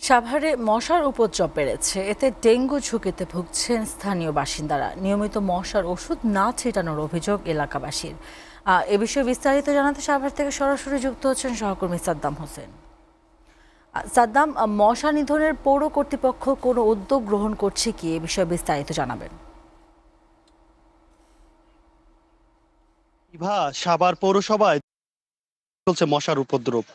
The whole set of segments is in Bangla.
সাভারে মশার উপদ্রব বেড়েছে, এতে ডেঙ্গু ঝুঁকিতে ভুগছেন স্থানীয় বাসিন্দারা। নিয়মিত মশার ওষুধ না ছিটানোর অভিযোগ এলাকাবাসীর। এ বিষয়ে বিস্তারিত জানাতে সাভার থেকে সরাসরি যুক্ত হচ্ছেন সহকর্মী সাদ্দাম হোসেন। সাদ্দাম, মশা নিধনের পৌর কর্তৃপক্ষ কোনো উদ্যোগ গ্রহণ করছে কি, এ বিষয়ে বিস্তারিত জানাবেন। সাভার পৌরসভায় চলছে মশার উপদ্রব।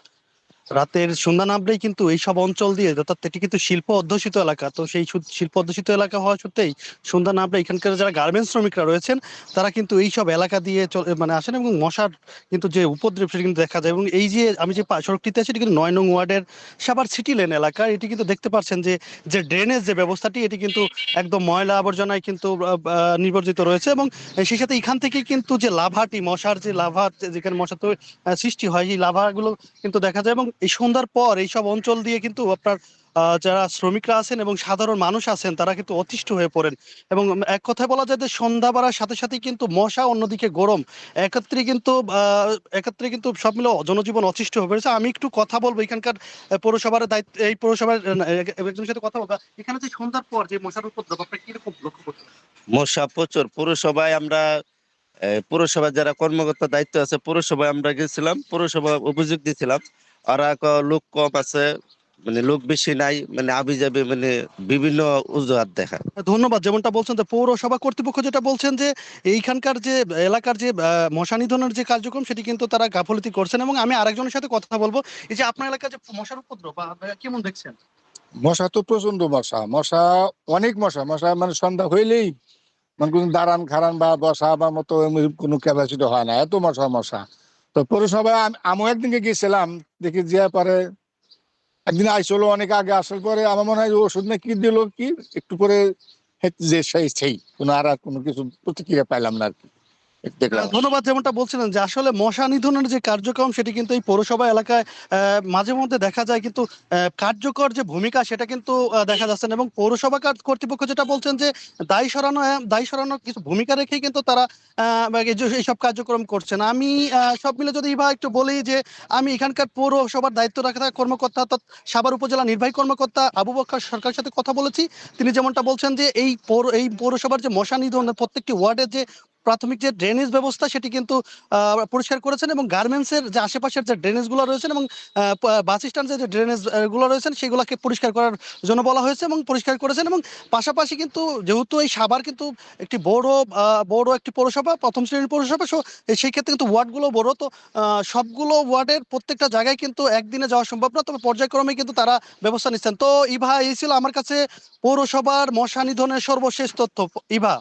রাতের সন্ধ্যা নামলেই কিন্তু এইসব অঞ্চল দিয়ে, অর্থাৎ এটি কিন্তু শিল্প অধ্যুষিত এলাকা, তো সেই শিল্প অধ্যুষিত এলাকা হওয়া সত্ত্বেই সন্ধ্যা নামলে এখানকার যারা গার্মেন্টস শ্রমিকরা রয়েছেন তারা কিন্তু এইসব এলাকা দিয়ে আসেন, এবং মশার কিন্তু যে উপদ্রব সেটা কিন্তু দেখা যায়। এবং এই যে আমি যে সড়কটিতে আছি, এটি কিন্তু ৯ নং ওয়ার্ডের সাভার সিটি লেন এলাকা। এটি কিন্তু দেখতে পাচ্ছেন যে যে ড্রেনেজ যে ব্যবস্থাটি, এটি কিন্তু একদম ময়লা আবর্জনায় কিন্তু নিবর্জিত রয়েছে। এবং সেই সাথে এখান থেকে কিন্তু যে লাভাটি, মশার যে লাভা, যেখানে মশা তো সৃষ্টি হয়, এই লাভাগুলো কিন্তু দেখা যায়। এবং এই সন্ধ্যার পর এইসব অঞ্চল দিয়ে কিন্তু আপনার যারা শ্রমিকরা আছেন এবং সাধারণ মানুষ আছেন তারা কিন্তু অতিষ্ঠ হয়ে পড়েন। এবং এক কথায় বলা যায় যে সন্ধ্যা বাড়ার সাথে সাথে কিন্তু মশা, অন্যদিকে গরম, একত্রে কিন্তু সব মিলে জনজীবন অতিষ্ঠ হয়ে পড়েছে। আমি একটু কথা বলবো এখানকার পৌরসভার দায়িত্ব, এই পৌরসভার একজনের সাথে কথা বলবো। এখানে যে সন্ধ্যার পর যে মশার উপদ্রব আপনার কিরকম লক্ষ্য করতে? মশা প্রচুর। পুরসভায় আমরা পুরসভার যারা কর্মকর্তা দায়িত্ব আছে, পুরসভায় আমরা গেছিলাম, পুরসভা অভিযোগ দিয়েছিলাম। ওরা লোক কম আছে, মানে লোক বেশি নাই, মানে আবি যাবে, মানে বিভিন্ন অজুহাত দেখায়। ধন্যবাদ। যেমনটা বলছেন যে পৌরসভা কর্তৃপক্ষ যেটা বলছেন যে এইখানকার যে এলাকার যে মশা নিধনের যে কার্যক্রম সেটি কিন্তু তারা গাফলতি করছেন। এবং আমি আরেকজনের সাথে কথা বলবো। এই যে আপনার এলাকার যে মশার উপদ্রব কেমন দেখছেন? মশা তো প্রচন্ড মশা, অনেক মশা। মানে সন্ধ্যা হইলেই মানে কোনো দাঁড়ান খাড়ান বা বসা বা মতো এমনি কোনো ক্যাপাসিটি হয় না, এত মশা। তো পৌরসভায় আমিও একদিনকে গেছিলাম, দেখি যে পরে একদিন আইসলো অনেক আগে, আসার পরে আমার মনে হয় ওষুধ না কি দিল, কি একটু করে যে সেই কোনো আর কোনো কিছু প্রতিক্রিয়া পাইলাম না আর কি, দেখলাম। ধন্যবাদ। যেমনটা বলছিলেন যে আসলে মশা নিধনের যে কার্যক্রম সেটি কিন্তু এই পৌরসভা এলাকায় মাঝে মধ্যে দেখা যায়, কিন্তু কার্যকর যে ভূমিকা সেটা কিন্তু দেখা যাচ্ছে না। এবং পৌরসভা কর্তৃপক্ষ যেটা বলছেন যে দায়ী সরানোর কিছু ভূমিকা রেখেই কিন্তু তারা এইসব কার্যক্রম করছেন। আমি সব মিলে যদি এবার একটু বলি যে আমি এখানকার পৌরসভার দায়িত্ব রাখা কর্মকর্তা, অর্থাৎ সাভার উপজেলা নির্বাহী কর্মকর্তা আবু বকর সরকারের সাথে কথা বলেছি। তিনি যেমনটা বলছেন যে এই পৌরসভার যে মশা নিধন, প্রত্যেকটি ওয়ার্ডের যে প্রাথমিক যে ড্রেনেজ ব্যবস্থা সেটি কিন্তু পরিষ্কার করেছেন। এবং গার্মেন্টসের যে আশেপাশের যে ড্রেনেজগুলো রয়েছেন এবং বাস স্ট্যান্ডে যে ড্রেনেজ গুলো রয়েছেন সেগুলোকে পরিষ্কার করার জন্য বলা হয়েছে এবং পরিষ্কার করেছেন। এবং পাশাপাশি কিন্তু যেহেতু এই সাভার কিন্তু একটি বড় একটি পৌরসভা, প্রথম শ্রেণীর পৌরসভা, সেই ক্ষেত্রে কিন্তু ওয়ার্ডগুলো বড়, তো সবগুলো ওয়ার্ডের প্রত্যেকটা জায়গায় কিন্তু একদিনে যাওয়া সম্ভব না, তবে পর্যায়ক্রমে কিন্তু তারা ব্যবস্থা নিচ্ছেন। তো এই ছিল আমার কাছে পৌরসভার মশা নিধনের সর্বশেষ তথ্য। ইভা।